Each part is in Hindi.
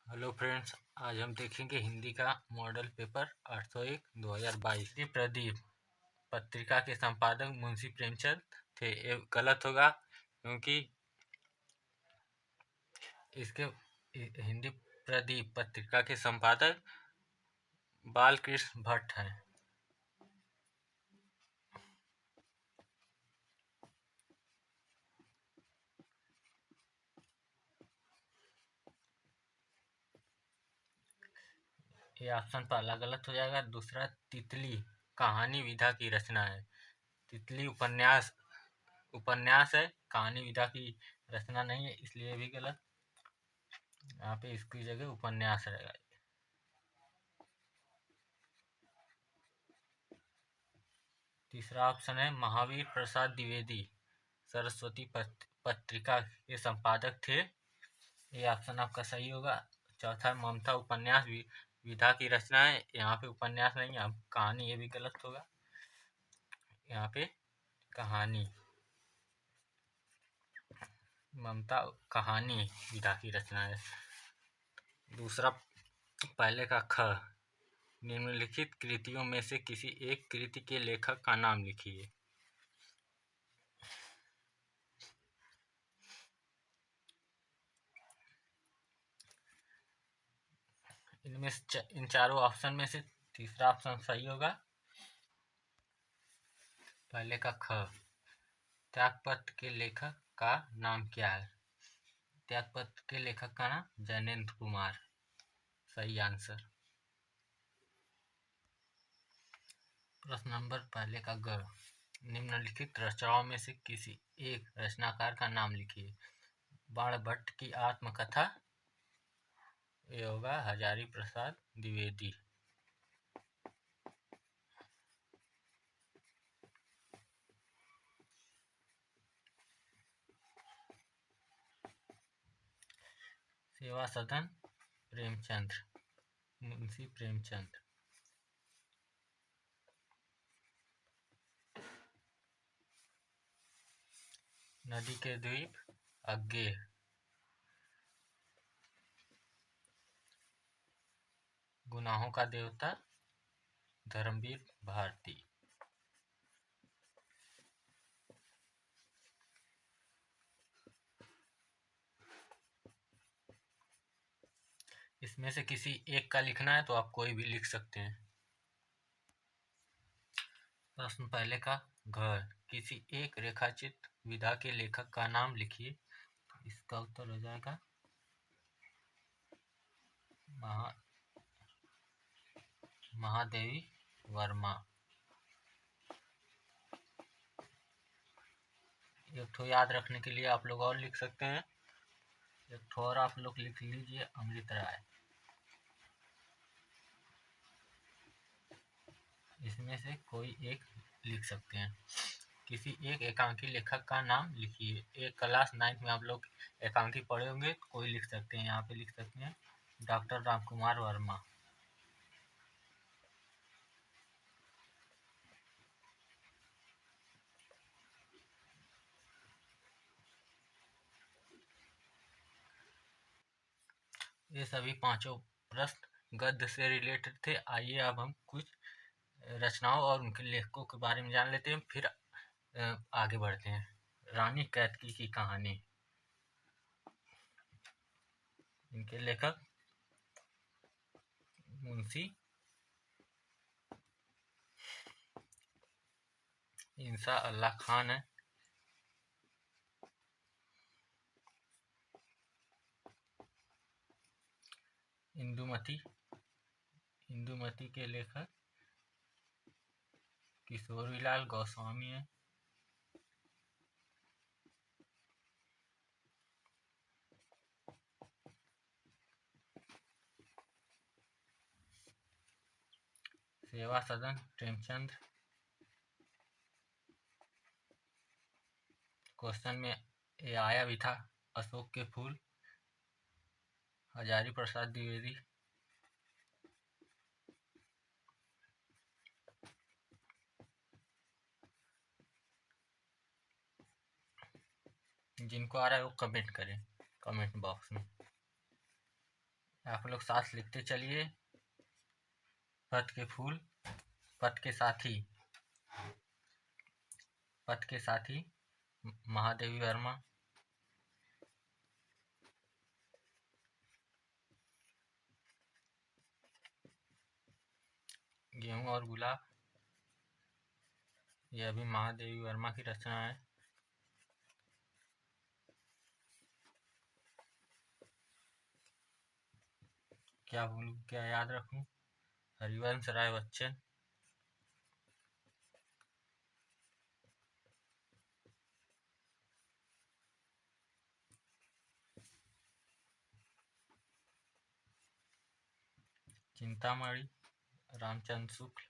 हेलो फ्रेंड्स, आज हम देखेंगे हिंदी का मॉडल पेपर 801 2022। प्रदीप पत्रिका के संपादक मुंशी प्रेमचंद थे। ये गलत होगा क्योंकि इसके हिंदी प्रदीप पत्रिका के संपादक बालकृष्ण भट्ट हैं। ये ऑप्शन पहला गलत हो जाएगा। दूसरा, तितली कहानी विधा की रचना है। तितली उपन्यास है, कहानी विधा की रचना नहीं है, इसलिए भी गलत। यहाँ पे इसकी जगह उपन्यास रहेगा। तीसरा ऑप्शन है महावीर प्रसाद द्विवेदी सरस्वती पत्रिका के संपादक थे। ये ऑप्शन आपका सही होगा। चौथा, ममता उपन्यास विधा की रचना है। यहाँ पे उपन्यास नहीं है, कहानी, ये भी गलत होगा। यहाँ पे कहानी, ममता कहानी विधा की रचना है। दूसरा, पहले का ख, निम्नलिखित कृतियों में से किसी एक कृति के लेखक का नाम लिखिए। इनमें इन चारों ऑप्शन में से तीसरा ऑप्शन सही होगा। पहले का ख, त्यागपत्र के लेखक का नाम क्या है? त्यागपत्र के लेखक का नाम जैनेन्द्र कुमार, सही आंसर। प्रश्न नंबर पहले का ग, निम्नलिखित रचनाओं में से किसी एक रचनाकार का नाम लिखिए। बाणभट्ट की आत्मकथा, ये होगा हजारी प्रसाद द्विवेदी। सेवा सदन प्रेमचंद, मुंशी प्रेमचंद। नदी के द्वीप अज्ञे, गुनाहों का देवता धर्मवीर भारती। इसमें से किसी एक का लिखना है तो आप कोई भी लिख सकते हैं। प्रश्न पहले का घर, किसी एक रेखाचित्र विधा के लेखक का नाम लिखिए। इसका उत्तर हो जाएगा महादेवी वर्मा। एक ठो याद रखने के लिए आप लोग और लिख सकते हैं। एक ठो और आप लोग लिख लीजिए, अमृत राय। इसमें से कोई एक लिख सकते हैं। किसी एक एकांकी लेखक का नाम लिखिए। एक क्लास 9th में आप लोग एकांकी पढ़े होंगे, कोई लिख सकते हैं। यहाँ पे लिख सकते हैं डॉक्टर रामकुमार वर्मा। ये सभी पांचों प्रश्न गद्य से रिलेटेड थे। आइए अब हम कुछ रचनाओं और उनके लेखकों के बारे में जान लेते हैं, फिर आगे बढ़ते हैं। रानी कैतकी की कहानी, इनके लेखक मुंशी इंसा अल्लाह खान है। इंदुमती के लेखक किशोरीलाल गोस्वामी है। सेवा सदन प्रेमचंद। क्वेश्चन में ये आया भी था, अशोक के फूल हजारी प्रसाद द्विवेदी। जिनको आ रहा है वो कमेंट करें कमेंट बॉक्स में। आप लोग साथ लिखते चलिए। पद के फूल, पद के साथी, पद के साथी महादेवी वर्मा। गेहूं और गुलाब, यह भी महादेवी वर्मा की रचना है। क्या बोलूं, क्या याद रखूं? हरिवंश राय बच्चन। चिंतामणि रामचंद्र शुक्ल।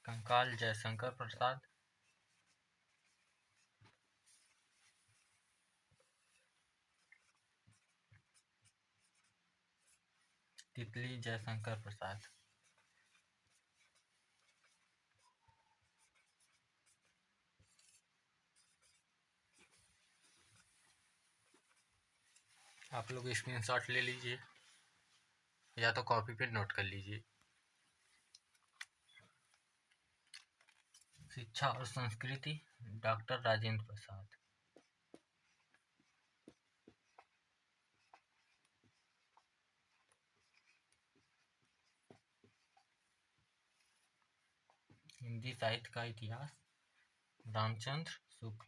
कंकाल जयशंकर प्रसाद। तितली जयशंकर प्रसाद। आप लोग स्क्रीनशॉट ले लीजिए या तो कॉपी पे नोट कर लीजिए। शिक्षा और संस्कृति, डॉक्टर राजेंद्र प्रसाद। हिंदी साहित्य का इतिहास, रामचंद्र शुक्ल।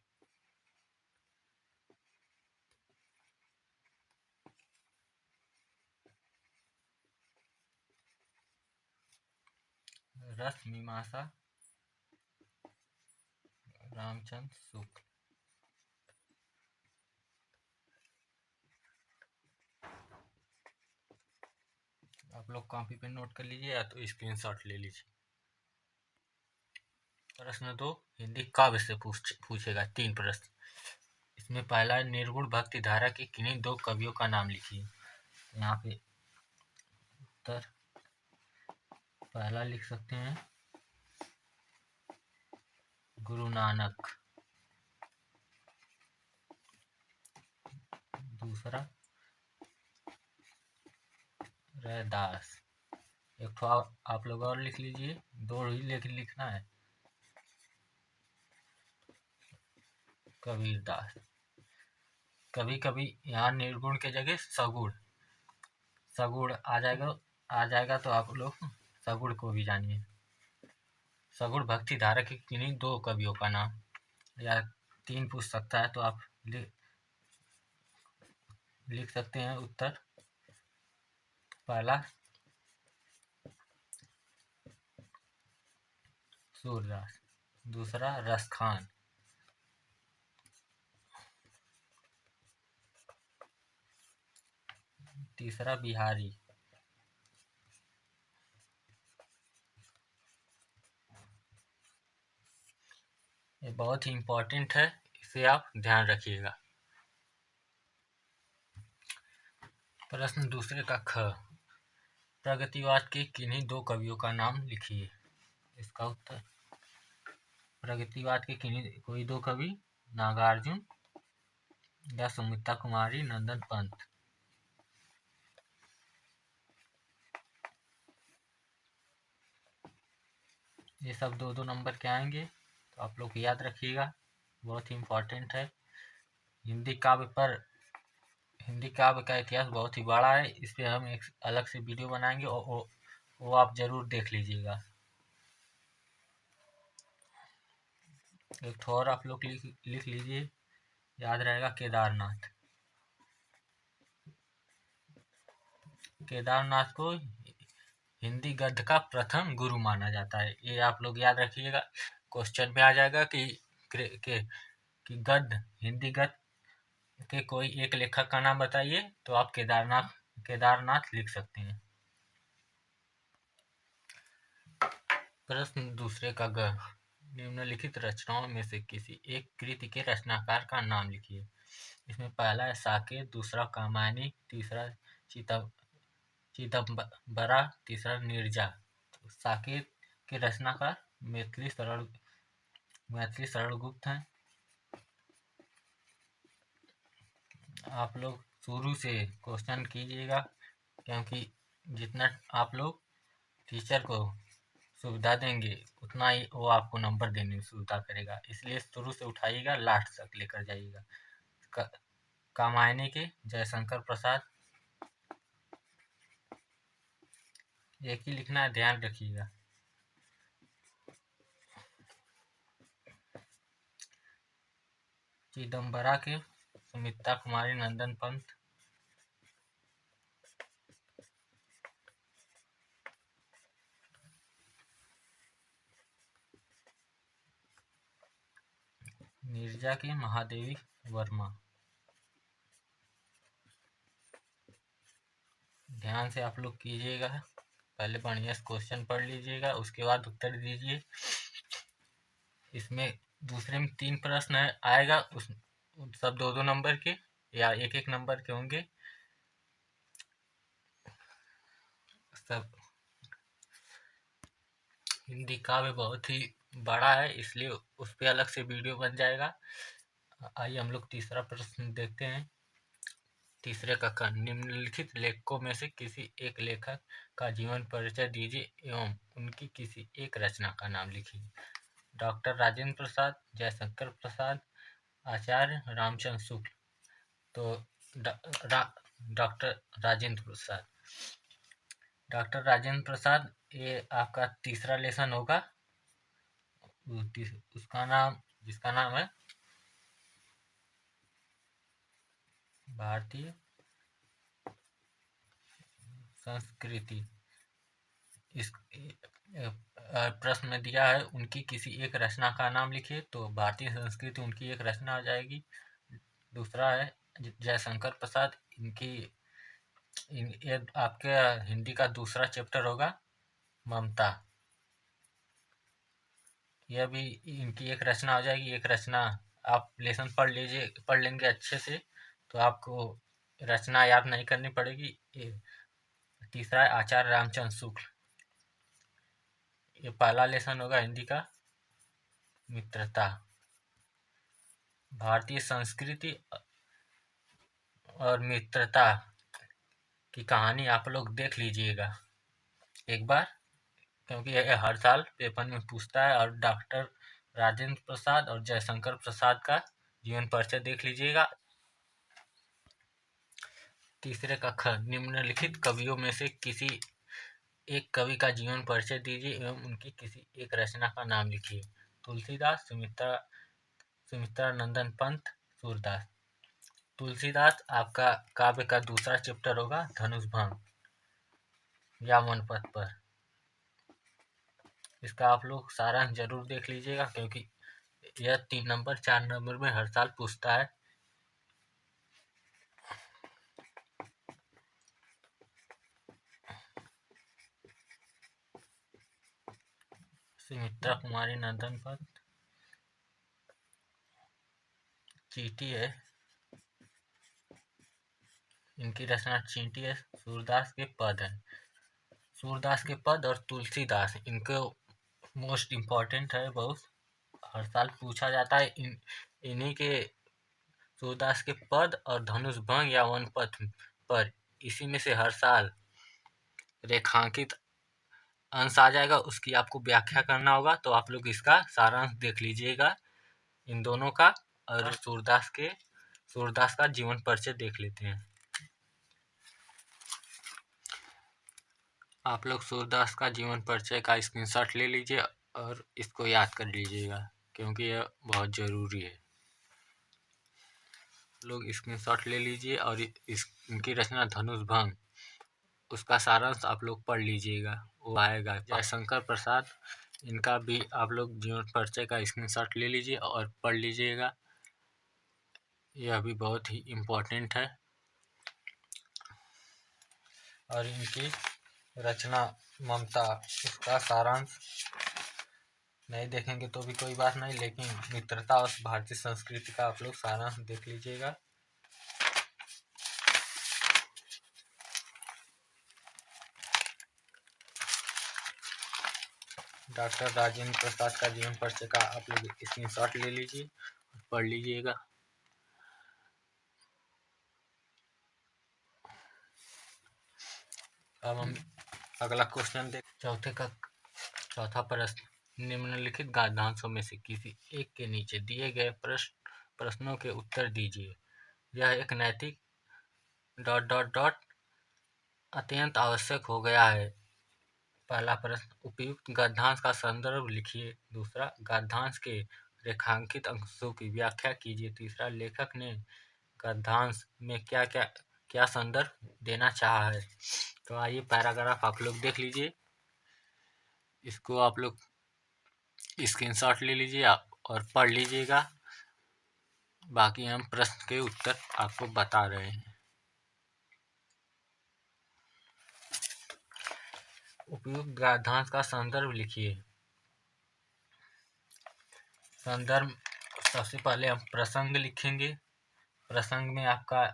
रस मीमांसा, रामचंद्र शुक्ल। आप लोग कॉपी पे नोट कर लीजिए या तो स्क्रीनशॉट ले लीजिए। प्रश्न 2, हिंदी काव्य से पूछेगा 3 प्रश्न। इसमें पहला है, निर्गुण भक्ति धारा के किन्हीं 2 कवियों का नाम लिखिए। यहाँ पे उत्तर पहला लिख सकते हैं गुरु नानक, दूसरा रैदास, एक तो आप लोग और लिख लीजिए, 2 ही लिखना है, कबीरदास। कभी कभी यहाँ निर्गुण के जगह सगुण सगुण आ जाएगा तो आप लोग सगुण को भी जानिए। सगुण भक्ति धारा के किन्हीं 2 कवियों का नाम, या 3 पूछ सकता है तो आप लिख सकते हैं उत्तर। पहला सूरदास, दूसरा रसखान, तीसरा बिहारी। ये बहुत ही इम्पोर्टेंट है, इसे आप ध्यान रखिएगा। प्रश्न दूसरे का ख, प्रगतिवाद के किन्हीं 2 कवियों का नाम लिखिए। इसका उत्तर, प्रगतिवाद के किन्हीं कोई 2 कवि, नागार्जुन या सुमित्रा कुमारी नंदन पंत। ये सब 2-2 नंबर के आएंगे, तो आप लोग याद रखिएगा, बहुत ही इम्पोर्टेंट है। हिंदी काव्य का इतिहास बहुत ही बड़ा है, इस पर हम एक अलग से वीडियो बनाएंगे और वो आप जरूर देख लीजिएगा। एक और आप लोग लिख लीजिए, याद रहेगा, केदारनाथ। केदारनाथ को हिंदी गद्य का प्रथम गुरु माना जाता है, ये आप लोग याद रखिएगा। क्वेश्चन में आ जाएगा कि गद्य, हिंदी गद्य के कोई एक लेखक का नाम बताइए, तो आप केदारनाथ लिख सकते हैं। प्रश्न दूसरे का ग, निम्नलिखित रचनाओं में से किसी एक कृति के रचनाकार का नाम लिखिए। इसमें पहला है साकेत, दूसरा कामायनी, तीसरा चिदंबरा, तीसरा नीरजा। तो साकेत के रचनाकार मैथिली शरण मैथिली सरल गुप्त हैं। आप लोग शुरू से क्वेश्चन कीजिएगा, क्योंकि जितना आप लोग टीचर को सुविधा देंगे उतना ही वो आपको नंबर देने में सुविधा करेगा, इसलिए शुरू से उठाइएगा, लास्ट तक लेकर जाइएगा। कामायनी के जयशंकर प्रसाद, एक ही लिखना है, ध्यान रखिएगा। चिदम्बरा के सुमित्रा कुमारी नंदन पंत, नीरजा के महादेवी वर्मा। ध्यान से आप लोग कीजिएगा, पहले बढ़िया से क्वेश्चन पढ़ लीजिएगा, उसके बाद उत्तर दीजिए। इसमें दूसरे में 3 प्रश्न आएगा, उस सब 2-2 नंबर के या 1-1 नंबर के होंगे सब। हिंदी काव्य बहुत ही बड़ा है, इसलिए उस पर अलग से वीडियो बन जाएगा। आइए हम लोग तीसरा प्रश्न देखते हैं। तीसरे का क, निम्नलिखित लेखकों में से किसी एक लेखक का जीवन परिचय दीजिए एवं उनकी किसी एक रचना का नाम लिखिए। डॉक्टर राजेंद्र प्रसाद, जयशंकर प्रसाद, आचार्य रामचंद्र शुक्ल। तो डॉक्टर राजेंद्र प्रसाद, डॉक्टर राजेंद्र प्रसाद, ये आपका तीसरा लेसन होगा। उसका नाम, जिसका नाम है भारतीय संस्कृति। इस प्रश्न में दिया है उनकी किसी एक रचना का नाम लिखिए, तो भारतीय संस्कृति उनकी एक रचना आ जाएगी। दूसरा है जयशंकर प्रसाद, ये आपके हिंदी का दूसरा चैप्टर होगा, ममता। यह भी इनकी एक रचना हो जाएगी। एक रचना आप लेसन पढ़ लेंगे अच्छे से, तो आपको रचना याद नहीं करनी पड़ेगी। तीसरा है आचार्य रामचंद्र शुक्ल, ये पहला लेसन होगा हिंदी का, मित्रता। भारतीय संस्कृति और मित्रता की कहानी आप लोग देख लीजिएगा एक बार, क्योंकि यह हर साल पेपर में पूछता है। और डॉक्टर राजेंद्र प्रसाद और जयशंकर प्रसाद का जीवन परिचय देख लीजिएगा। तीसरे का ख, निम्नलिखित कवियों में से किसी एक कवि का जीवन परिचय दीजिए एवं उनकी किसी एक रचना का नाम लिखिए। तुलसीदास, सुमित्रा नंदन पंत, सूरदास। तुलसीदास आपका काव्य का दूसरा चैप्टर होगा, धनुष भंग या वन पथ पर। इसका आप लोग सारांश जरूर देख लीजिएगा, क्योंकि यह 3 नंबर 4 नंबर में हर साल पूछता है। सुमित्रा कुमारी नंदन पंत चींटी है, इनकी रचना चींटी है। सूरदास के पद है, सूरदास के पद और तुलसीदास इनको मोस्ट इम्पोर्टेंट है, बहुत हर साल पूछा जाता है। इन्हीं के सूरदास के पद और धनुष भंग या वन पथ पर, इसी में से हर साल रेखांकित अंश आ जाएगा, उसकी आपको व्याख्या करना होगा। तो आप लोग इसका सारांश देख लीजिएगा इन दोनों का, और सूरदास का जीवन परिचय देख लेते हैं। आप लोग सूरदास का जीवन परिचय का स्क्रीनशॉट ले लीजिए और इसको याद कर लीजिएगा, क्योंकि यह बहुत ज़रूरी है। लोग स्क्रीनशॉट ले लीजिए और इनकी रचना धनुष भंग, उसका सारांश आप लोग पढ़ लीजिएगा, वो आएगा। जयशंकर प्रसाद, इनका भी आप लोग जीवन परिचय का स्क्रीनशॉट ले लीजिए और पढ़ लीजिएगा, यह भी बहुत ही इम्पोर्टेंट है। और इनकी रचना ममता, उसका सारांश नहीं देखेंगे तो भी कोई बात नहीं, लेकिन मित्रता और भारतीय संस्कृति का आप लोग सारांश देख लीजिएगा। डॉक्टर राजेंद्र प्रसाद का जीवन परिचय का आप लोग स्क्रीनशॉट ले लीजिए, पढ़ लीजिएगा। अब हम अगला क्वेश्चन देख। चौथा प्रश्न, निम्नलिखित गद्यांशों में से किसी एक के नीचे दिए गए प्रश्नों के उत्तर दीजिए। यह एक नैतिक ... अत्यंत आवश्यक हो गया है। पहला प्रश्न, उपयुक्त गद्यांश का संदर्भ लिखिए। दूसरा, गद्यांश के रेखांकित अंशों की व्याख्या कीजिए। तीसरा, लेखक ने गद्यांश में क्या संदर्भ देना चाहा है। तो आइए पैराग्राफ आप लोग देख लीजिए, इसको आप लोग स्क्रीनशॉट ले लीजिए और पढ़ लीजिएगा। बाकी हम प्रश्न के उत्तर आपको बता रहे हैं। उपयुक्त गद्यांश का संदर्भ लिखिए। संदर्भ, सबसे पहले हम प्रसंग लिखेंगे। प्रसंग में आपका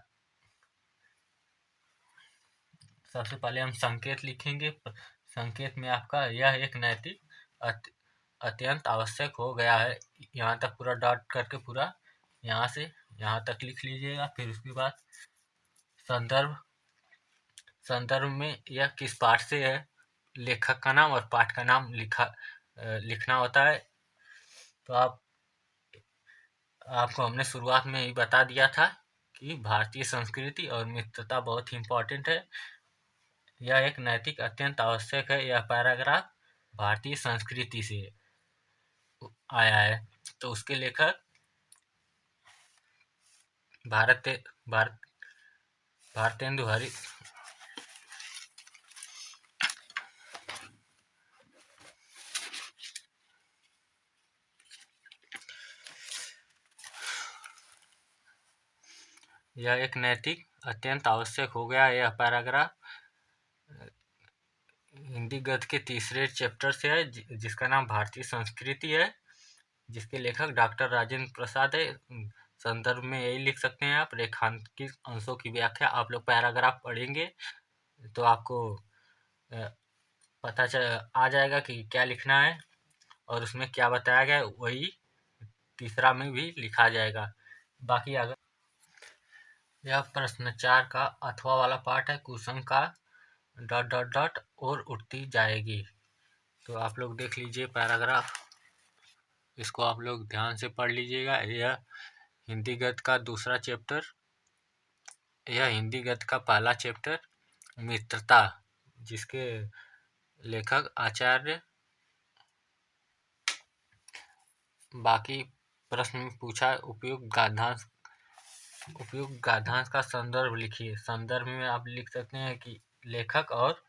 सबसे पहले हम संकेत लिखेंगे। संकेत में आपका यह एक नैतिक अत्यंत आवश्यक हो गया है। यहाँ तक पूरा डॉट करके पूरा यहाँ से यहाँ तक लिख लीजिएगा। फिर उसके बाद संदर्भ, संदर्भ में यह किस पाठ से है, लेखक का नाम और पाठ का नाम लिखना होता है। तो आपको हमने शुरुआत में ही बता दिया था कि भारतीय संस्कृति और मित्रता बहुत ही इम्पोर्टेंट है। यह एक नैतिक अत्यंत आवश्यक है। यह पैराग्राफ भारतीय संस्कृति से आया है। तो उसके लेखक भारतेंदु हरि यह एक नैतिक अत्यंत आवश्यक हो गया। यह पैराग्राफ हिंदी गद्य के तीसरे चैप्टर से है, जिसका नाम भारतीय संस्कृति है, जिसके लेखक डॉक्टर राजेंद्र प्रसाद है। संदर्भ में यही लिख सकते हैं आप। रेखांकित अंशों की व्याख्या, आप लोग पैराग्राफ पढ़ेंगे तो आपको पता आ जाएगा कि क्या लिखना है और उसमें क्या बताया गया है, वही तीसरा में भी लिखा जाएगा। बाकी अगर यह प्रश्न 4 का अथवा वाला पार्ट है, कुसुम का ... और उठती जाएगी। तो आप लोग देख लीजिए पैराग्राफ, इसको आप लोग ध्यान से पढ़ लीजिएगा। यह हिंदी गद्य का दूसरा चैप्टर, यह हिंदी गद्य का पहला चैप्टर मित्रता, जिसके लेखक आचार्य। बाकी प्रश्न में पूछा उपयुक्त गद्यांश का संदर्भ लिखिए। संदर्भ में आप लिख सकते हैं कि लेखक और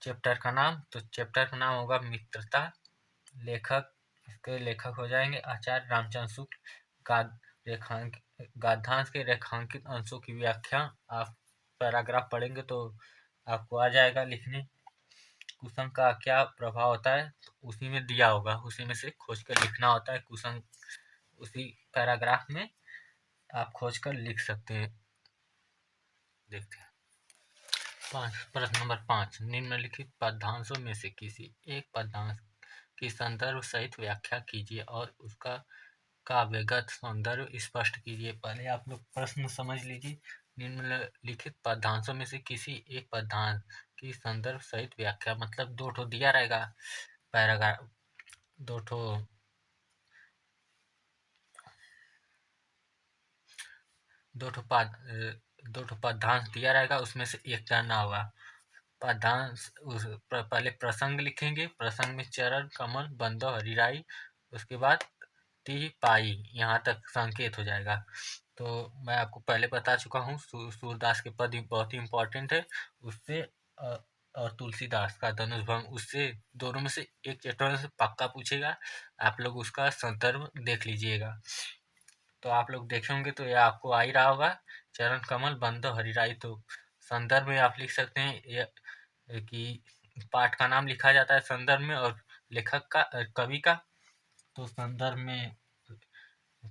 चैप्टर का नाम। तो चैप्टर का नाम होगा मित्रता। लेखक, इसके लेखक हो जाएंगे आचार्य रामचंद्र शुक्ल। गद्यांश के रेखांकित अंशों की व्याख्या आप पैराग्राफ पढ़ेंगे तो आपको आ जाएगा लिखने। कुसुम का क्या प्रभाव होता है, तो उसी में दिया होगा, उसी में से खोज कर लिखना होता है। कुसुम उसी पैराग्राफ में आप खोज कर लिख सकते हैं। देखते हैं प्रश्न नंबर 5, निम्नलिखित पदांशों में से किसी एक पदांश की संदर्भ सहित व्याख्या कीजिए और उसका काव्यगत सौंदर्य स्पष्ट कीजिए। पहले आप लोग प्रश्न समझ लीजिए। निम्नलिखित पदांशों में से किसी एक पदांश की संदर्भ सहित व्याख्या, मतलब दो ठो दिया रहेगा पैराग्राफ, दो ठो पदांश दिया रहेगा, उसमें से एक करना होगा। पदांश पहले प्रसंग लिखेंगे। प्रसंग में चरण, कमल, बंदो, हरिराई, उसके बाद ती, पाई, यहाँ तक संकेत हो जाएगा। तो मैं आपको पहले बता चुका हूँ, सूरदास के पद बहुत ही इम्पोर्टेंट है। उससे और तुलसीदास का धनुष भंग, उससे दोनों में से एक चैप्टर से पक्का पूछेगा। आप लोग उसका संदर्भ देख लीजिएगा। तो आप लोग देखे होंगे तो यह आपको आ ही रहा होगा, चरण, कमल, बंदो, हरिराई। तो संदर्भ में आप लिख सकते हैं कि पाठ का नाम लिखा जाता है संदर्भ में और लेखक का, कवि का। तो संदर्भ में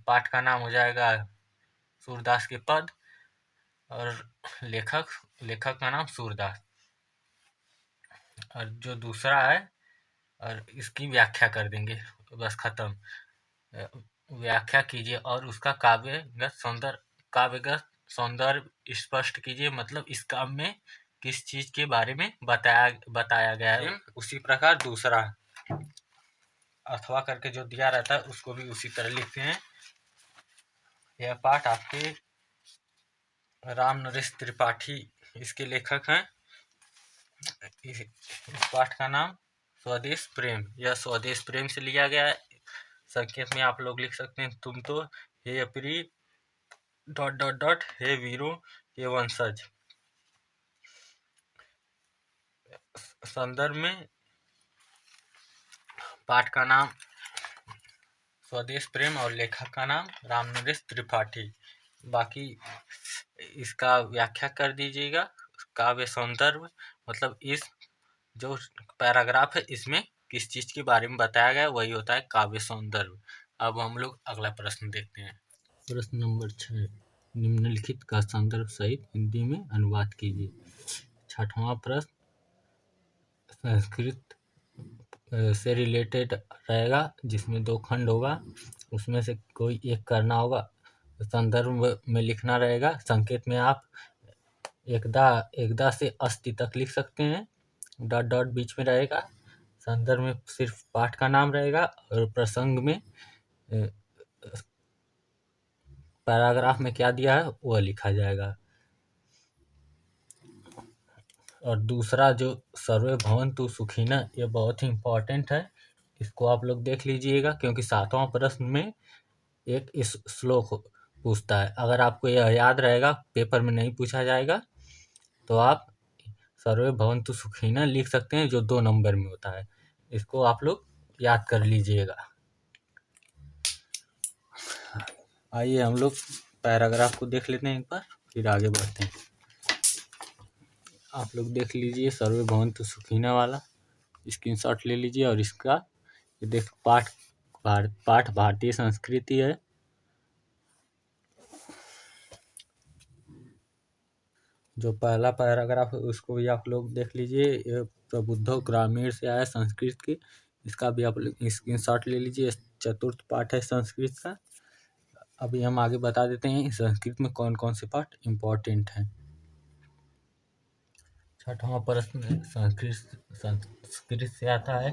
पाठ का नाम हो जाएगा सूरदास के पद और लेखक का नाम सूरदास। और जो दूसरा है और इसकी व्याख्या कर देंगे, बस खत्म। व्याख्या कीजिए और उसका काव्यगत सौंदर्य स्पष्ट कीजिए, मतलब इस काम में किस चीज के बारे में बताया गया है। उसी प्रकार दूसरा अथवा करके जो दिया रहता है उसको भी उसी तरह लिखते हैं। यह पाठ आपके राम नरेश त्रिपाठी इसके लेखक हैं। इस पाठ का नाम स्वदेश प्रेम, यह स्वदेश प्रेम से लिया गया है। संकेत में आप लोग लिख सकते हैं, तुम तो हे अपरी ... हे वीरों के वंशज। संदर्भ में पाठ का नाम स्वदेश प्रेम और लेखक का नाम राम नरेश त्रिपाठी। बाकी इसका व्याख्या कर दीजिएगा। काव्य सौंदर्य मतलब इस जो पैराग्राफ है इसमें किस चीज के बारे में बताया गया वही होता है काव्य सौंदर्य। अब हम लोग अगला प्रश्न देखते हैं। प्रश्न नंबर 6, निम्नलिखित का संदर्भ सहित हिंदी में अनुवाद कीजिए। छठवां प्रश्न संस्कृत से रिलेटेड रहेगा, जिसमें 2 खंड होगा, उसमें से कोई एक करना होगा। संदर्भ में लिखना रहेगा। संकेत में आप एकदा से अस्ति तक लिख सकते हैं, ... बीच में रहेगा। संदर्भ में सिर्फ पाठ का नाम रहेगा और प्रसंग में पैराग्राफ में क्या दिया है वह लिखा जाएगा। और दूसरा जो सर्वे भवन्तु सुखिनः, ये बहुत ही इम्पोर्टेंट है, इसको आप लोग देख लीजिएगा, क्योंकि 7वां प्रश्न में एक इस श्लोक पूछता है। अगर आपको यह याद रहेगा, पेपर में नहीं पूछा जाएगा, तो आप सर्वे भवन्तु सुखिनः लिख सकते हैं, जो 2 नंबर में होता है। इसको आप लोग याद कर लीजिएगा। आइए हम लोग पैराग्राफ को देख लेते हैं एक बार, फिर आगे बढ़ते हैं। आप लोग देख लीजिए सर्वे भवन्तु सुखिनः वाला स्क्रीनशॉट ले लीजिए। और इसका ये देख पाठ भारतीय संस्कृति है। जो पहला पैराग्राफ है उसको भी आप लोग देख लीजिए। ये प्रबुद्धो ग्रामीण से आया संस्कृत की, इसका भी आप लोग स्क्रीनशॉट ले लीजिए। चतुर्थ पाठ है संस्कृत का। अभी हम आगे बता देते हैं संस्कृत में कौन कौन से पाठ इम्पोर्टेंट हैं। छठवां प्रश्न संस्कृत से आता है।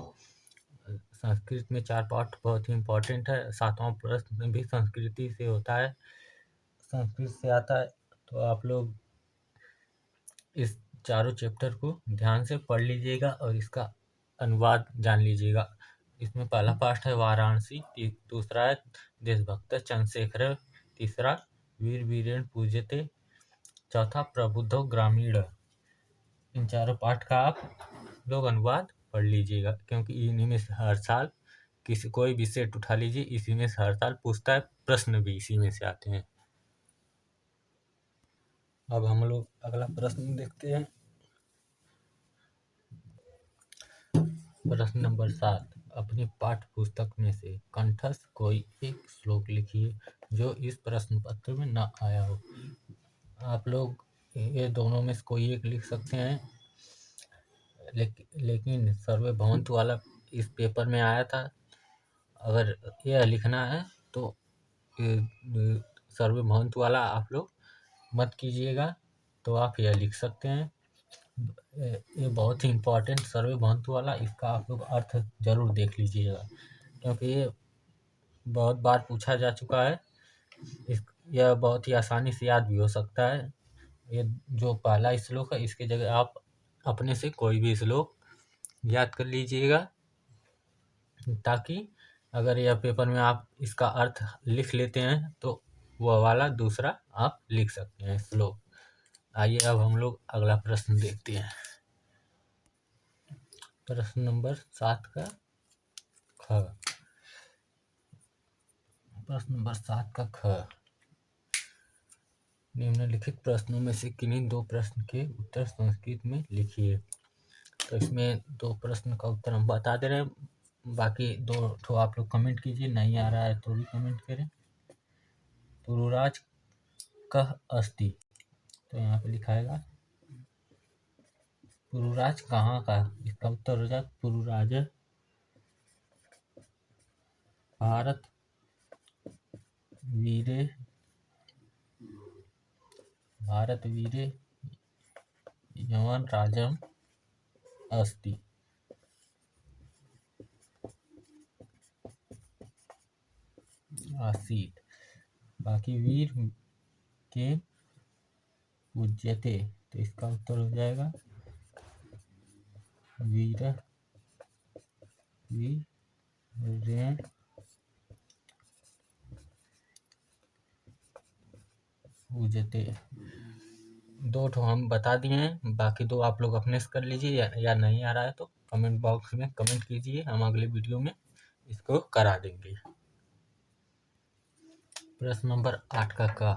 संस्कृत में 4 पाठ बहुत ही इम्पोर्टेंट है। 7वां प्रश्न भी संस्कृति से होता है, संस्कृत से आता है। तो आप लोग इस चारों चैप्टर को ध्यान से पढ़ लीजिएगा और इसका अनुवाद जान लीजिएगा। इसमें पहला पाठ है वाराणसी, दूसरा है देशभक्त चंद्रशेखर, तीसरा वीर वीरेण पूज्यते, चौथा प्रबुद्धो ग्रामीण। इन चारों पाठ का आप लोग अनुवाद पढ़ लीजिएगा, क्योंकि इन्हीं में से हर साल कोई भी सेट उठा लीजिए, इसी में से हर साल पूछता है, प्रश्न भी इसी में से आते हैं। अब हम लोग अगला प्रश्न देखते हैं। प्रश्न नंबर 7, अपनी पाठ्य पुस्तक में से कंठस्थ कोई एक श्लोक लिखिए जो इस प्रश्न पत्र में न आया हो। आप लोग ये दोनों में से कोई एक लिख सकते हैं, लेकिन सर्वे भवन्तु वाला इस पेपर में आया था। अगर यह लिखना है तो सर्वे भवन्तु वाला आप लोग मत कीजिएगा, तो आप यह लिख सकते हैं। ये बहुत ही इम्पोर्टेंट सर्वे भवन्तु वाला, इसका आप लोग अर्थ जरूर देख लीजिएगा, क्योंकि ये बहुत बार पूछा जा चुका है। यह बहुत ही आसानी से याद भी हो सकता है। ये जो पहला श्लोक है, इसके जगह आप अपने से कोई भी श्लोक याद कर लीजिएगा, ताकि अगर यह पेपर में आप इसका अर्थ लिख लेते हैं तो वह वाला दूसरा आप लिख सकते हैं श्लोक। आइए अब हम लोग अगला प्रश्न देखते हैं। प्रश्न नंबर 7 का ख। प्रश्न नंबर 7 का ख, निम्नलिखित प्रश्नों में से किन्हीं 2 प्रश्न के उत्तर संस्कृत में लिखिए। तो इसमें 2 प्रश्न का उत्तर हम बता दे रहे हैं, बाकी 2 ठो आप लोग कमेंट कीजिए, नहीं आ रहा है तो भी कमेंट करें। पुरुराज कह अस्ति, तो यहाँ पे लिखाएगा पुरुराज कहाँ का, इसका उत्तर हो जाए पुरुराज भारत वीरे यवन राजम अस्ति। आसीत। बाकी वीर के पूज्यते, तो इसका उत्तर हो जाएगा वीर वीरेण पूजते। दो ठो हम बता दिए हैं, बाकी दो आप लोग अपने से कर लीजिए, या नहीं आ रहा है तो कमेंट बॉक्स में कमेंट कीजिए, हम अगले वीडियो में इसको करा देंगे। प्रश्न नंबर 8 का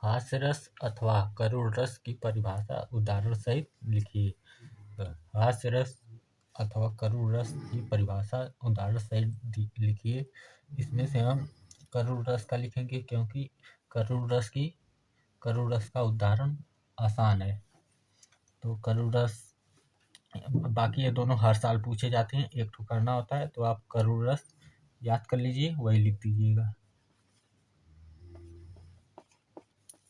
हास्य रस अथवा करुण रस की परिभाषा उदाहरण सहित लिखिए। हास्य रस अथवा करुण रस की परिभाषा उदाहरण सहित लिखिए। इसमें से हम करुण रस का लिखेंगे, क्योंकि करुण रस का उदाहरण आसान है। तो करुण रस, बाकी ये दोनों हर साल पूछे जाते हैं, एक ठो करना होता है, तो आप करुण रस याद कर लीजिए, वही लिख दीजिएगा।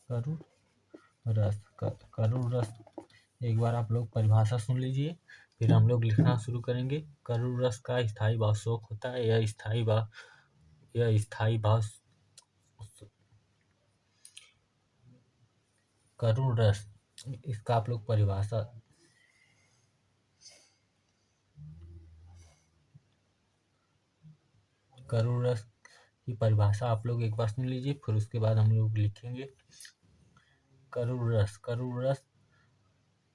करुण रस एक बार आप लोग परिभाषा सुन लीजिए, फिर हम लोग लिखना शुरू करेंगे। करुण रस का स्थायी भाव शोक होता है। यह स्थायी भाव करुण रस, इसका आप लोग परिभाषा करुण रस की परिभाषा आप लोग एक बार सुन लीजिए, फिर उसके बाद हम लोग लिखेंगे। करुण रस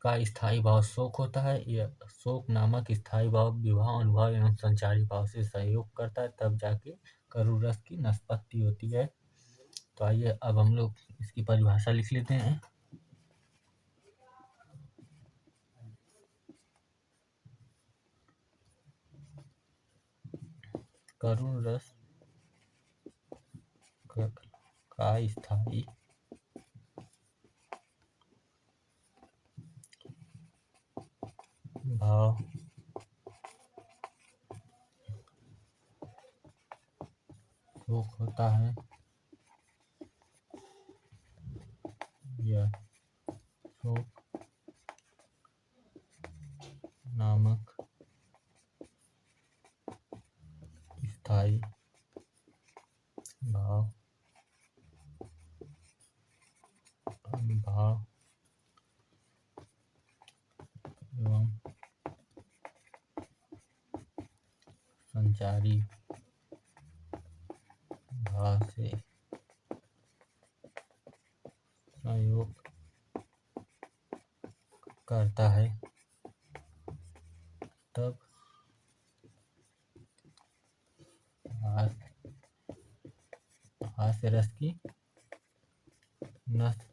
का स्थायी भाव शोक होता है। यह शोक नामक स्थायी भाव विवाह अनुभव एवं संचारी भाव से सहयोग करता है, तब जाके करुण रस की निष्पत्ति होती है। तो आइए अब हम लोग इसकी परिभाषा लिख लेते हैं। करुण रस का स्थायी भाव शोक होता है। यह शोक नामक स्थायी भाव एवं संचारी भाव से सहयोग करता है, तब हास्य रस की निष्पत्ति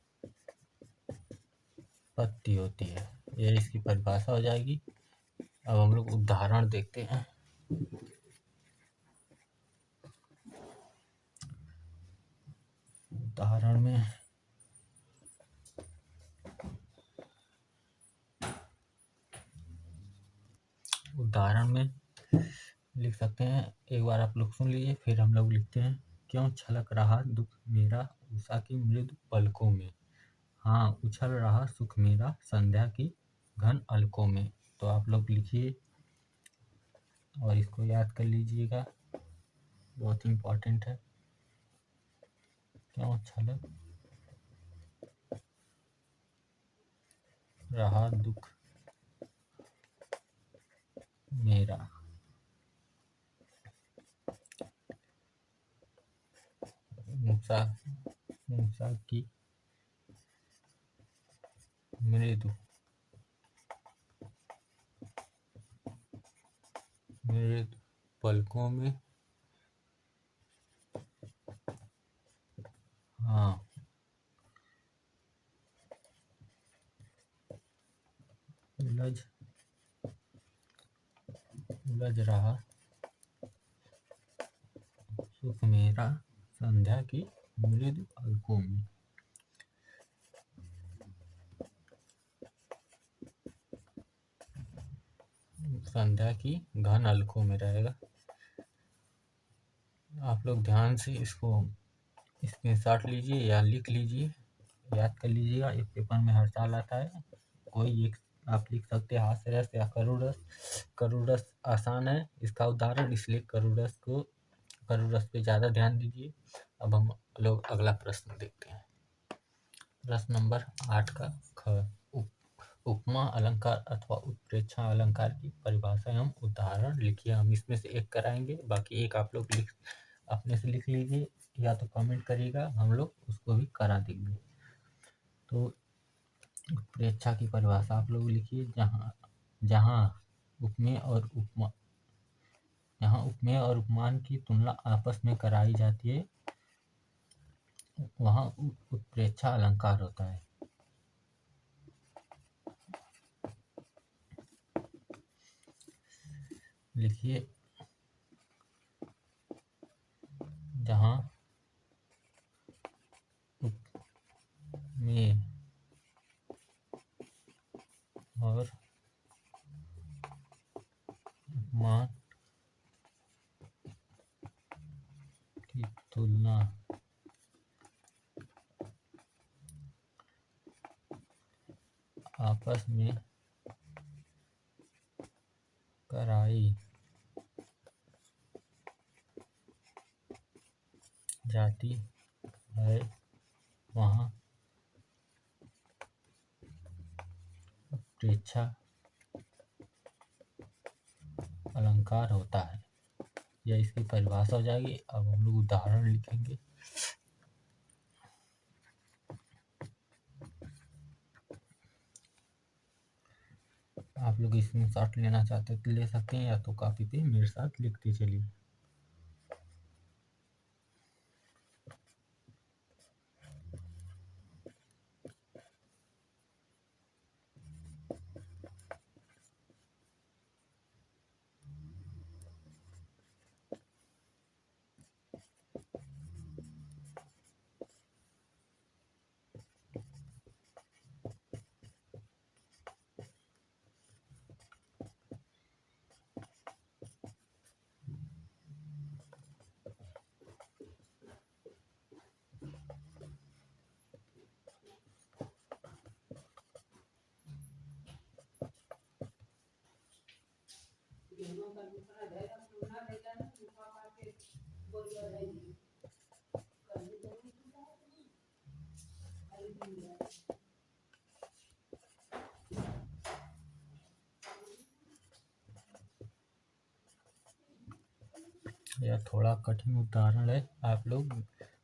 होती है। यह इसकी परिभाषा हो जाएगी। अब हम लोग उदाहरण देखते हैं। उदाहरण में लिख सकते हैं, एक बार आप लोग सुन लीजिए, फिर हम लोग लिखते हैं। क्यों छलक रहा दुख मेरा उषा की मृदु पलकों में, हाँ उछल रहा सुख मेरा संध्या की घन अलकों में। तो आप लोग लिखिए और इसको याद कर लीजिएगा, बहुत इम्पोर्टेंट है। क्यों छलक रहा दुख मेरा उषा की मृदु पलकों में, हाँ उलझ रहा सुख मेरा संध्या की मृदु अलकों में। संध्या की घन अलकों में रहेगा। आप लोग ध्यान से इसको स्क्रीनशॉट लीजिए या लिख लीजिए, याद कर लीजिएगा। इस पेपर में हर साल आता है। कोई एक आप लिख सकते हैं हास्यरस या करुरस। करुरस आसान है इसका उदाहरण, इसलिए करुरस पे ज़्यादा ध्यान दीजिए। अब हम लोग अगला प्रश्न देखते हैं। प्रश्न नंबर 8 का ख। उपमा अलंकार अथवा उत्प्रेक्षा अलंकार की परिभाषा एवं उदाहरण लिखिए। हम इसमें से एक कराएंगे, बाकी एक आप लोग अपने से लिख लीजिए या तो कमेंट करिएगा, हम लोग उसको भी करा देंगे। तो उत्प्रेक्षा की परिभाषा आप लोग लिखिए। जहाँ उपमेय और उपमान की तुलना आपस में कराई जाती है, वहाँ उत्प्रेक्षा अलंकार होता है। लिखिए, जहाँ उपमेय और उपमान की तुलना आपस में कराई जाती है, वहाँ उत्प्रेक्षा अलंकार होता है। यह इसकी परिभाषा हो जाएगी। अब हम लोग उदाहरण लिखेंगे। आप लोग इसमें शॉर्ट लेना चाहते तो ले सकते हैं, या तो कॉपी पे मेरे साथ लिखते चलिए। यह थोड़ा कठिन उदाहरण है। आप लोग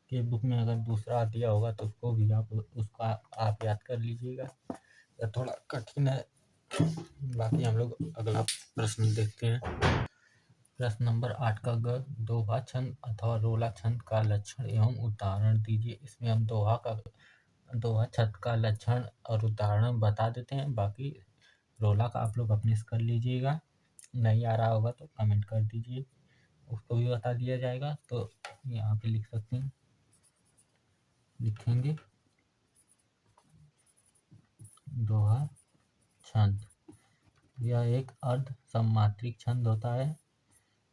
के बुक में अगर दूसरा दिया होगा तो उसको भी आप याद कर लीजिएगा। यह थोड़ा कठिन है। बाकी हम लोग अगला प्रश्न देखते हैं। प्रश्न नंबर 8 का ग। दोहा छंद अथवा रोला छंद का लक्षण एवं उदाहरण दीजिए। इसमें हम दोहा छंद का लक्षण और उदाहरण बता देते हैं। बाकी रोला का आप लोग अपने से कर लीजिएगा। नहीं आ रहा होगा तो कमेंट कर दीजिए, उसको भी बता दिया जाएगा। तो यहाँ पे लिख सकते हैं, लिखेंगे दोहा छंद। यह एक अर्ध सम्मात्रिक छंद होता है।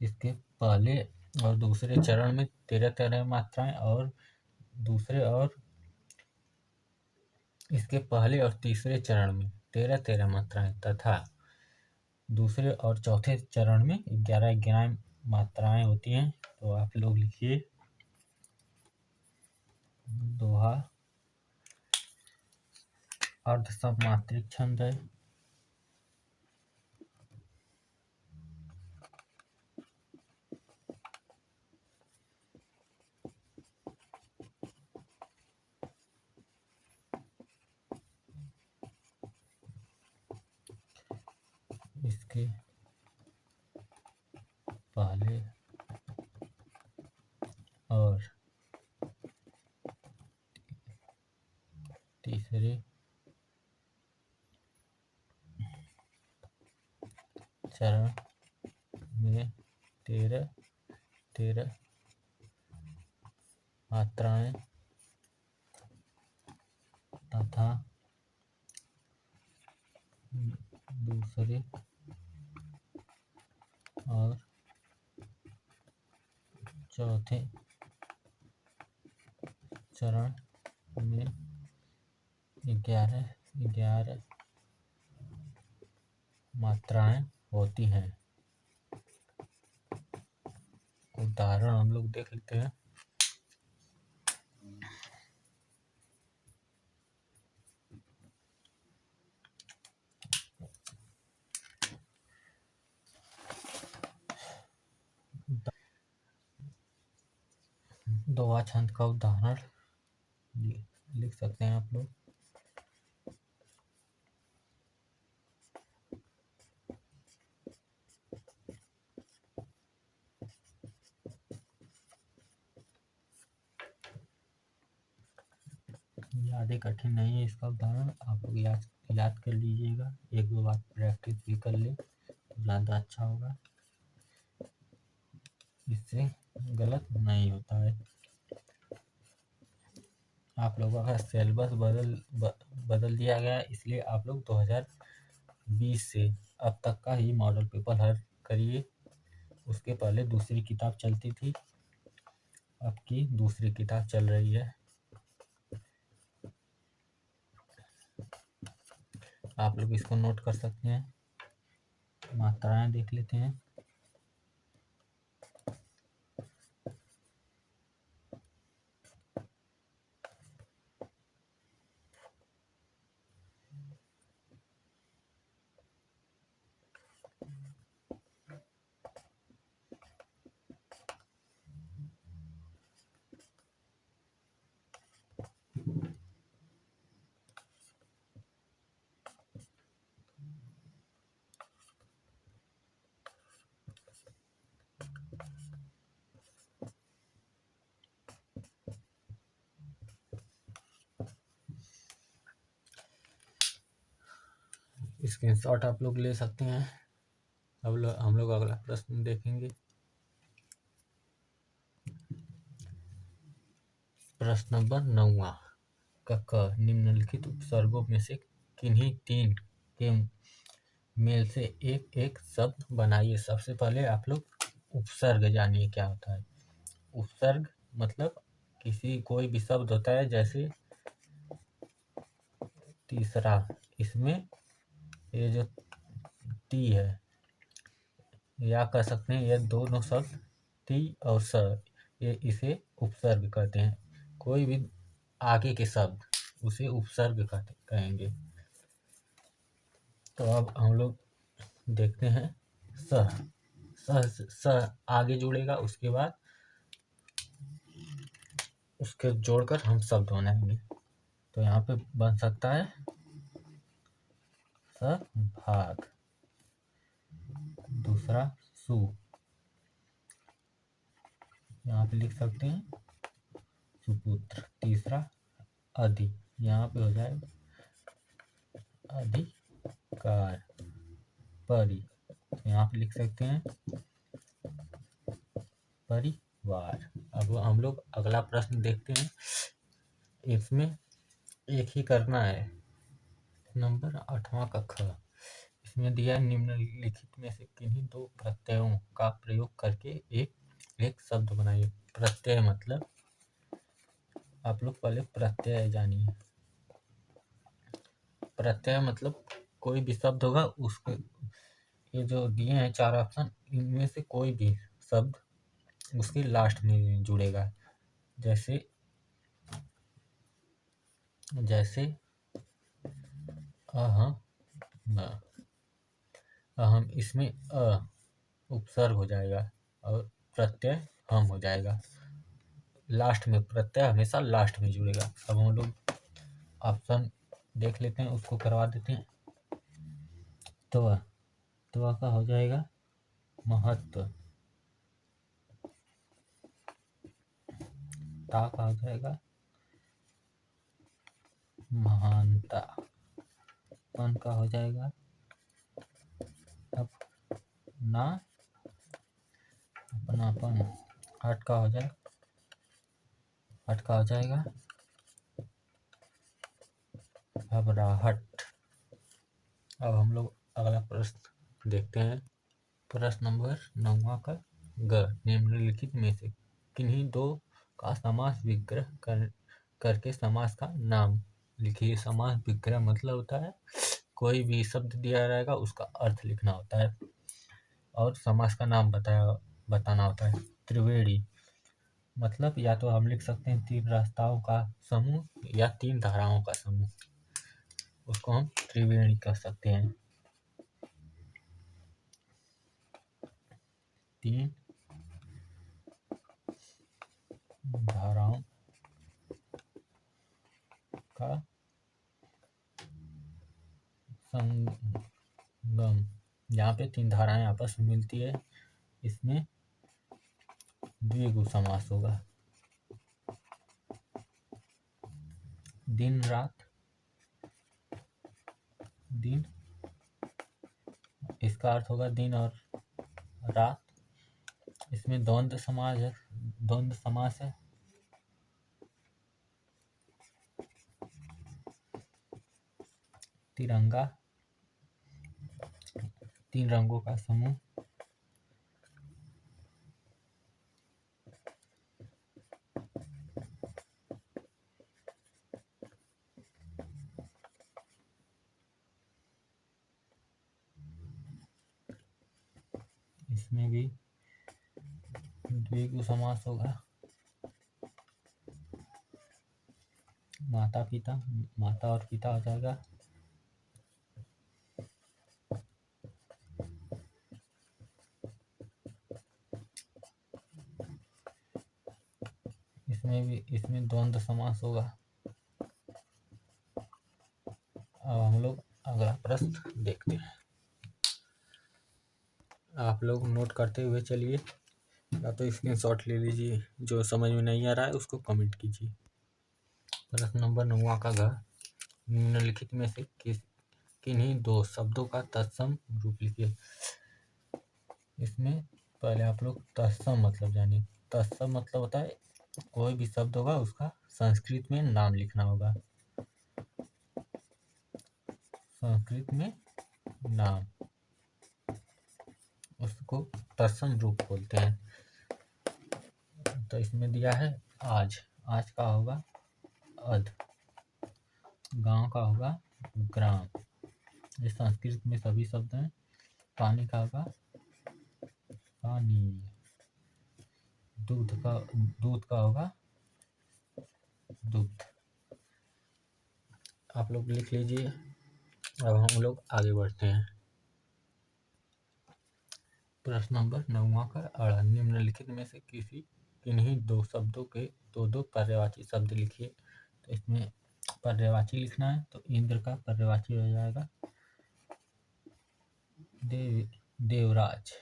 इसके पहले और दूसरे चरण में 13 मात्राएं और इसके पहले और तीसरे चरण में 13 मात्राएं तथा दूसरे और चौथे चरण में 11 मात्राएं होती हैं। तो आप लोग लिखिए दोहा अर्ध सम्मात्रिक छंद है। इसके पहले और तीसरे चरण में 13 मात्राएं तथा दूसरे और चौथे चरण में 11 मात्राएं होती हैं। उदाहरण हम लोग देख लेते हैं। दोहा छंद का उदाहरण लिख सकते हैं आप लोग। ज़्यादा कठिन नहीं है इसका उदाहरण, आप लोग याद कर लीजिएगा, एक दो बार प्रैक्टिस भी कर ले तो ज़्यादा अच्छा होगा, इससे गलत नहीं होता है। आप लोगों का सिलेबस बदल दिया गया, इसलिए आप लोग 2020 से अब तक का ही मॉडल पेपर हल करिए। उसके पहले दूसरी किताब चलती थी, अब की दूसरी किताब चल रही है। आप लोग इसको नोट कर सकते हैं। मात्राएं देख लेते हैं। स्क्रीनशॉट आप लोग ले सकते हैं। अब हम लोग अगला प्रश्न देखेंगे। प्रश्न नंबर 9 का निम्नलिखित उपसर्गों में से किन्हीं 3 के मेल से एक एक शब्द बनाइए। सबसे पहले आप लोग उपसर्ग जानिए क्या होता है। उपसर्ग मतलब कोई भी शब्द होता है, जैसे तीसरा, इसमें ये जो टी है, या कह सकते हैं ये दोनों शब्द टी और स, ये इसे उपसर्ग कहते हैं। कोई भी आगे के शब्द उसे उपसर्ग कहेंगे। तो अब हम लोग देखते हैं। स आगे जुड़ेगा, उसके बाद उसके जोड़कर हम शब्द बनाएंगे। तो यहाँ पे बन सकता है भाग, दूसरा सु, यहाँ पे लिख सकते हैं सुपुत्र। तीसरा अधि, यहाँ पे हो जाएगा अधिकार। परि, यहाँ पे लिख सकते हैं परिवार। अब हम लोग अगला प्रश्न देखते हैं। इसमें एक ही करना है। नंबर 8वां का ख, इसमें दिया निम्नलिखित में से किन्हीं 2 प्रत्ययों का प्रयोग करके एक शब्द बनाइए। प्रत्यय मतलब आप लोग पहले प्रत्यय जानिए। प्रत्यय मतलब कोई भी शब्द होगा, उसको ये जो दिए हैं 4 ऑप्शन, इनमें से कोई भी शब्द उसके लास्ट में जुड़ेगा। जैसे अहम, अहम, इसमें उपसर्ग हो जाएगा और प्रत्यय हम हो जाएगा। लास्ट में प्रत्यय हमेशा लास्ट में जुड़ेगा। अब हम लोग ऑप्शन देख लेते हैं, उसको करवा देते हैं। तो का हो जाएगा महत्व, ता का हो जाएगा महानता, पन का हो जाएगा अपना अपनापन, हट का हो जाएगा घबराहट। अब हम लोग अगला प्रश्न देखते हैं। प्रश्न नंबर 9 का ग, निम्नलिखित में से किन्हीं दो का समास विग्रह करके समास का नाम लिखिए। समास विग्रह मतलब होता है कोई भी शब्द दिया रहेगा उसका अर्थ लिखना होता है और समास का नाम बताना होता है। त्रिवेणी मतलब या तो हम लिख सकते हैं 3 रास्ताओं का समूह या 3 धाराओं का समूह, उसको हम त्रिवेणी कह सकते हैं। 3 धाराओं का संगम। यहाँ पे 3 धाराएं आपस में मिलती है, इसमें द्विगु समास होगा। दिन रात, दिन इसका अर्थ होगा दिन और रात। इसमें द्वंद्व समास है। तिरंगा 3 रंगों का समूह। इसमें भी द्विगु समास होगा। माता पिता, माता और पिता हो जाएगा। इसमें द्वंद्व समास होगा। अब हम लोग अगला प्रश्न देखते हैं। आप लोग नोट करते हुए चलिए या तो स्क्रीनशॉट ले लीजिए, जो समझ में नहीं आ रहा है उसको कमेंट कीजिए। प्रश्न नंबर 9 का घ, निम्नलिखित में से किन्हीं 2 शब्दों का तत्सम रूप लिखिए। इसमें पहले आप लोग तत्सम मतलब जानिए। तत्सम मतलब होता है कोई भी शब्द होगा उसका संस्कृत में नाम लिखना होगा। संस्कृत में नाम, उसको तत्सम रूप बोलते हैं। तो इसमें दिया है आज, आज का होगा अध, गांव का होगा ग्राम, ये संस्कृत में सभी शब्द हैं। पानी का होगा पानी, दूध का होगा दुग्ध। आप लोग लिख लीजिए। अब हम लोग आगे बढ़ते हैं। प्रश्न नंबर 9 का अ, निम्नलिखित में से किन्हीं 2 शब्दों के 2 पर्यायवाची शब्द लिखिए। तो इसमें पर्यायवाची लिखना है तो इंद्र का पर्यायवाची हो जाएगा देवराज।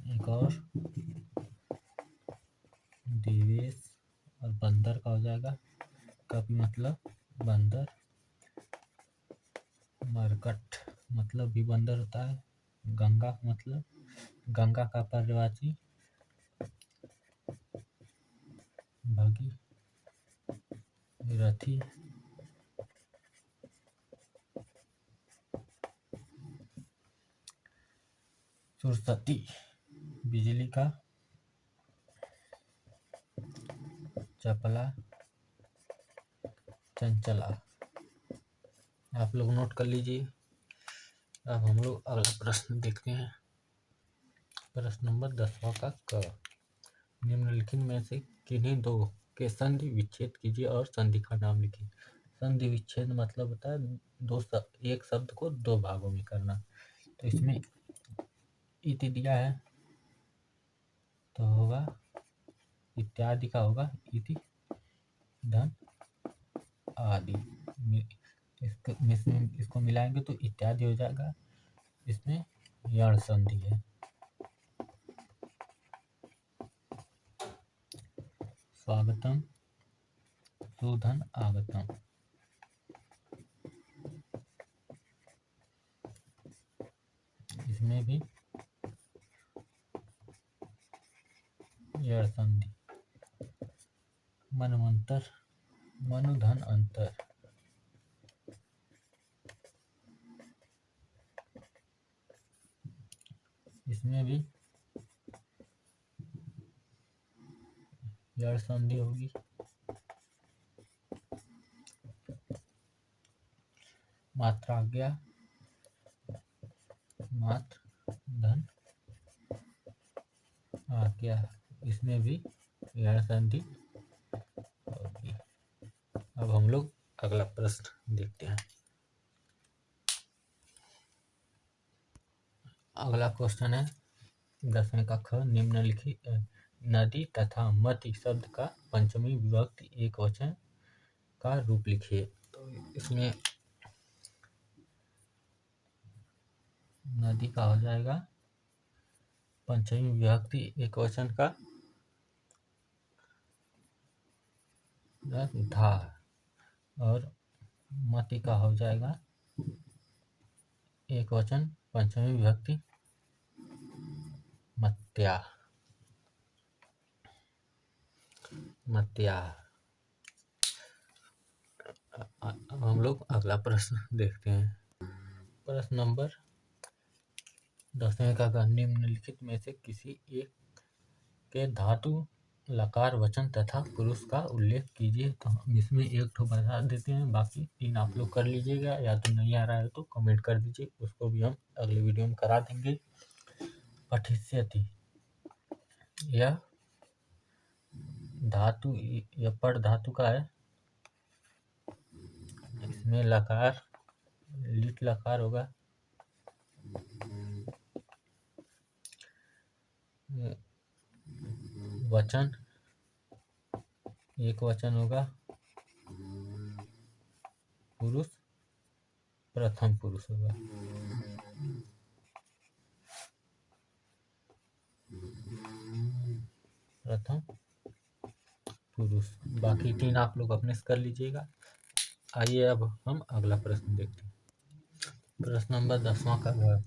एक और देवेश, और बंदर का हो जाएगा कवि मतलब बंदर। मरकट मतलब भी बंदर होता है। गंगा मतलब गंगा का पर्यायवाची भगीरथी। सुरसती बिजली का, चपला चंचला। आप लोग नोट कर लीजिए। अब हम लोग अगला प्रश्न देखते हैं। प्रश्न नंबर 10 का क, निम्नलिखित में से किन्हीं 2 के संधि विच्छेद कीजिए और संधि का नाम लिखिए। संधि विच्छेद मतलब होता है एक शब्द को 2 भागों में करना। तो इसमें इति दिया है तो होगा इत्यादि का होगा इति धन आदि। इसको मिलाएंगे तो इत्यादि हो जाएगा। इसमें यण संधि है। स्वागतम सुधन आगतम। इसमें भी यण संधि। मनवंतर मनुधन अंतर। इसमें भी यड़ संधि होगी। मात्राज्ञा, मात्र धन आज्ञा, इसमें भी यड़ संधि होगी। अब हम लोग अगला प्रश्न देखते हैं। अगला क्वेश्चन है 10वें का ख, निम्नलिखित नदी तथा मति शब्द का पंचमी विभक्ति एक वचन का रूप लिखिए। तो इसमें नदी का हो जाएगा पंचमी विभक्ति एक वचन का धा, और मति का हो जाएगा एक वचन पंचमी विभक्ति मत्या। हम लोग अगला प्रश्न देखते हैं। प्रश्न नंबर 10वें का निम्नलिखित में से किसी एक के धातु लकार वचन तथा पुरुष का उल्लेख कीजिए। तो हम इसमें एक ठो बता देते हैं, बाकी 3 आप लोग कर लीजिएगा, या तो नहीं आ रहा है तो कमेंट कर दीजिए, उसको भी हम अगले वीडियो में करा देंगे। पठिष्यति, यह धातु, यह पड़ धातु का है, इसमें लकार लिट लकार होगा। वचन एक वचन होगा, पुरुष प्रथम पुरुष होगा। प्रथम पुरुष, बाकी 3 आप लोग अपने से कर लीजिएगा। आइए अब हम अगला प्रश्न देखते हैं। प्रश्न नंबर 10वां का है,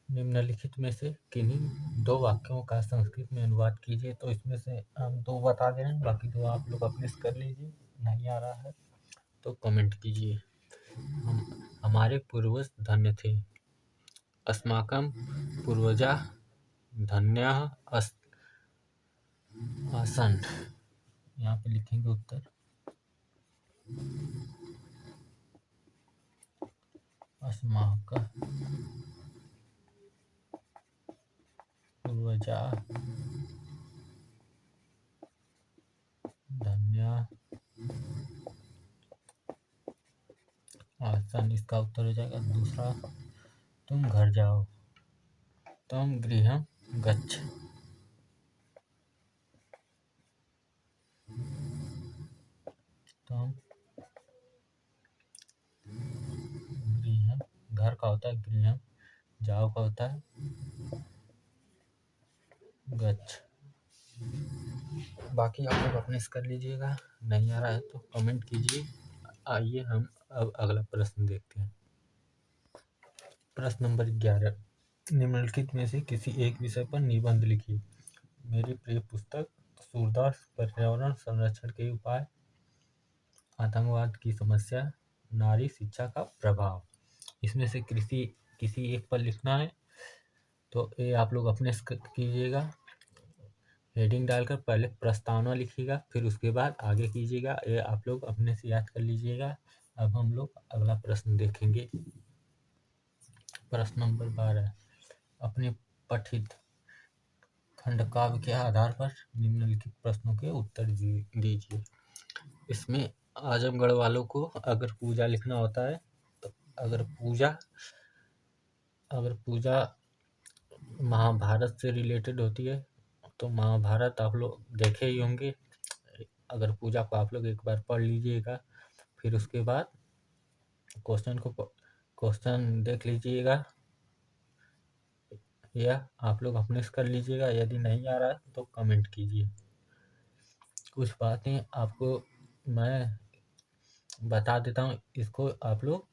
निम्नलिखित में से किन्हीं 2 वाक्यों का संस्कृत में अनुवाद कीजिए। तो इसमें से हम 2 बता दे रहे हैं, बाकी 2 आप लोग अपने से कर लीजिए, नहीं आ रहा है तो कमेंट कीजिए। हमारे पूर्वज धन्य थे, अस्माकं पूर्वजा धन्यः आसन्। यहाँ पे लिखेंगे उत्तर, अस्माकं पूर्वजा धन्यः आसन्, इसका उत्तर हो जाएगा। दूसरा, तुम घर जाओ, तम गृहं गच्छ। तम गृहं, घर का होता है गृहं, जाओ का होता है गच्छ। बाकी आप लोग अपने से कर लीजिएगा, नहीं आ रहा है तो कमेंट कीजिए। आइए हम अब अगला प्रश्न देखते हैं। प्रश्न नंबर 11, निम्नलिखित में से किसी एक विषय पर निबंध लिखिए। मेरी प्रिय पुस्तक सूरदास, पर्यावरण संरक्षण के उपाय, आतंकवाद की समस्या, नारी शिक्षा का प्रभाव। इसमें से किसी एक पर लिखना है। तो ये आप लोग अपने से कीजिएगा, हेडिंग डालकर पहले प्रस्तावना लिखिएगा, फिर उसके बाद आगे कीजिएगा। ये आप लोग अपने से याद कर लीजिएगा। अब हम लोग अगला प्रश्न देखेंगे। प्रश्न नंबर 12, अपने पठित खंडकाव्य के आधार पर निम्नलिखित प्रश्नों के उत्तर दीजिए। इसमें आजमगढ़ वालों को अगर पूजा लिखना होता है, तो अगर पूजा महाभारत से रिलेटेड होती है तो महाभारत आप लोग देखे ही होंगे। अगर पूजा को आप लोग एक बार पढ़ लीजिएगा, फिर उसके बाद क्वेश्चन देख लीजिएगा, या आप लोग अपने से कर लीजिएगा। यदि नहीं आ रहा है तो कमेंट कीजिए। कुछ बातें आपको मैं बता देता हूँ, इसको आप लोग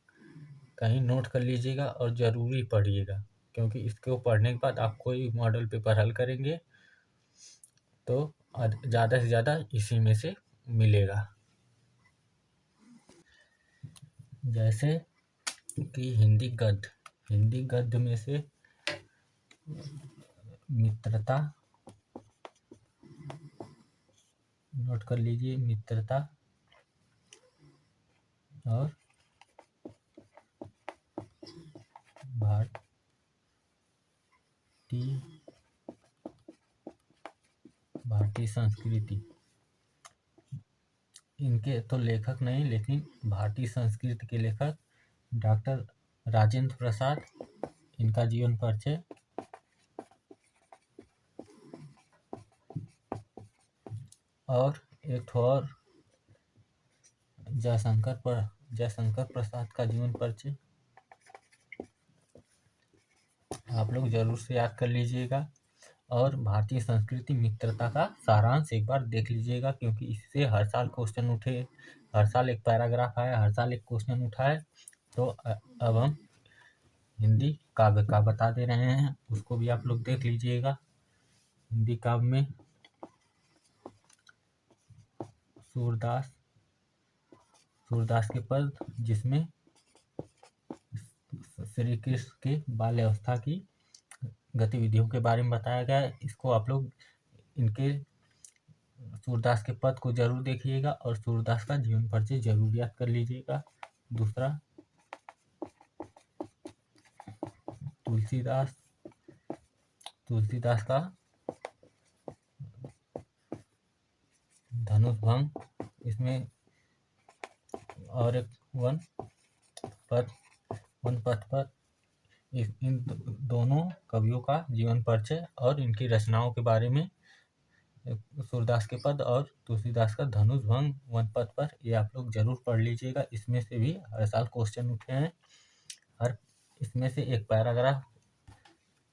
कहीं नोट कर लीजिएगा और ज़रूरी पढ़िएगा, क्योंकि इसको पढ़ने के बाद आप कोई मॉडल पेपर हल करेंगे तो ज़्यादा से ज़्यादा इसी में से मिलेगा। जैसे कि हिंदी गद्य में से मित्रता, नोट कर लीजिए, मित्रता और भारतीय संस्कृति। इनके तो लेखक नहीं, लेकिन भारतीय संस्कृति के लेखक डॉक्टर राजेंद्र प्रसाद, इनका जीवन परिचय। और एक और जयशंकर प्रसाद का जीवन परिचय आप लोग जरूर से याद कर लीजिएगा। और भारतीय संस्कृति मित्रता का सारांश एक बार देख लीजिएगा, क्योंकि इससे हर साल क्वेश्चन उठे, हर साल एक पैराग्राफ आया, हर साल एक क्वेश्चन उठाए। तो अब हम हिंदी काव्य का बता दे रहे हैं, उसको भी आप लोग देख लीजिएगा। हिंदी काव्य में सूरदास के पद, जिसमें श्री कृष्ण के बाल्यावस्था की गतिविधियों के बारे में बताया गया है। इसको आप लोग इनके सूरदास के पद को जरूर देखिएगा और सूरदास का जीवन परिचय जरूर याद कर लीजिएगा। दूसरा, तुलसीदास का धनुष भंग, इसमें और एक वन पथ पर इन दोनों कवियों का जीवन परिचय और इनकी रचनाओं के बारे में, सूरदास के पद और तुलसीदास का धनुष भंग वन पथ पर, ये आप लोग जरूर पढ़ लीजिएगा। इसमें से भी हर साल क्वेश्चन उठे हैं, इसमें से एक पैराग्राफ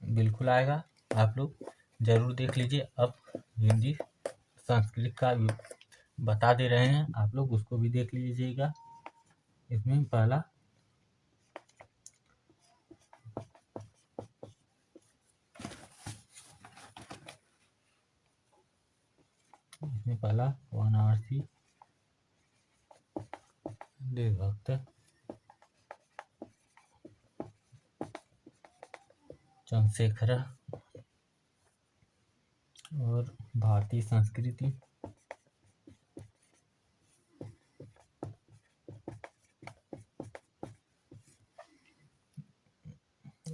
बिल्कुल आएगा, आप लोग जरूर देख लीजिए। अब हिंदी संस्कृत का बता दे रहे हैं, आप लोग उसको भी देख लीजिएगा। इसमें पहला वाराणसी देशभक्त चंद्रशेखर और भारतीय संस्कृति।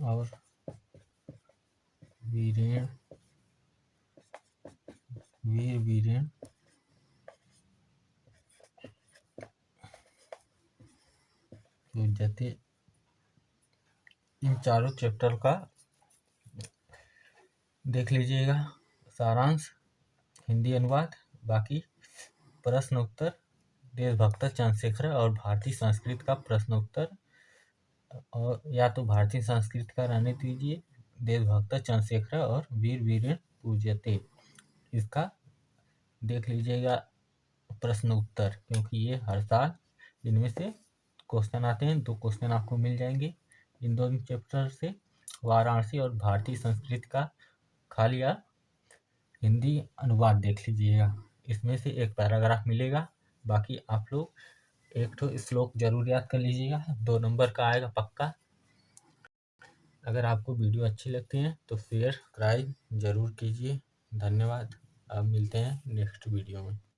और वीर वीरेण पूज्यते, इन चारों चैप्टर का देख लीजिएगा। सारांश, हिंदी अनुवाद, बाकी प्रश्न उत्तर, देशभक्त चंद्रशेखर और भारतीय संस्कृत का प्रश्न उत्तर, और या तो भारतीय संस्कृत का रहने दीजिए, देशभक्त चंद्रशेखर और वीर वीरेण पूज्यते, इसका देख लीजिएगा प्रश्न उत्तर, क्योंकि ये हर साल इनमें से क्वेश्चन आते हैं। 2 क्वेश्चन आपको मिल जाएंगे इन दोनों चैप्टर से। वाराणसी और भारतीय संस्कृत का खाली आप हिंदी अनुवाद देख लीजिएगा, इसमें से एक पैराग्राफ मिलेगा। बाकी आप लोग एक तो श्लोक जरूर याद कर लीजिएगा, 2 नंबर का आएगा पक्का। अगर आपको वीडियो अच्छी लगती है तो शेयर सब्सक्राइब जरूर कीजिए। धन्यवाद। अब मिलते हैं नेक्स्ट वीडियो में।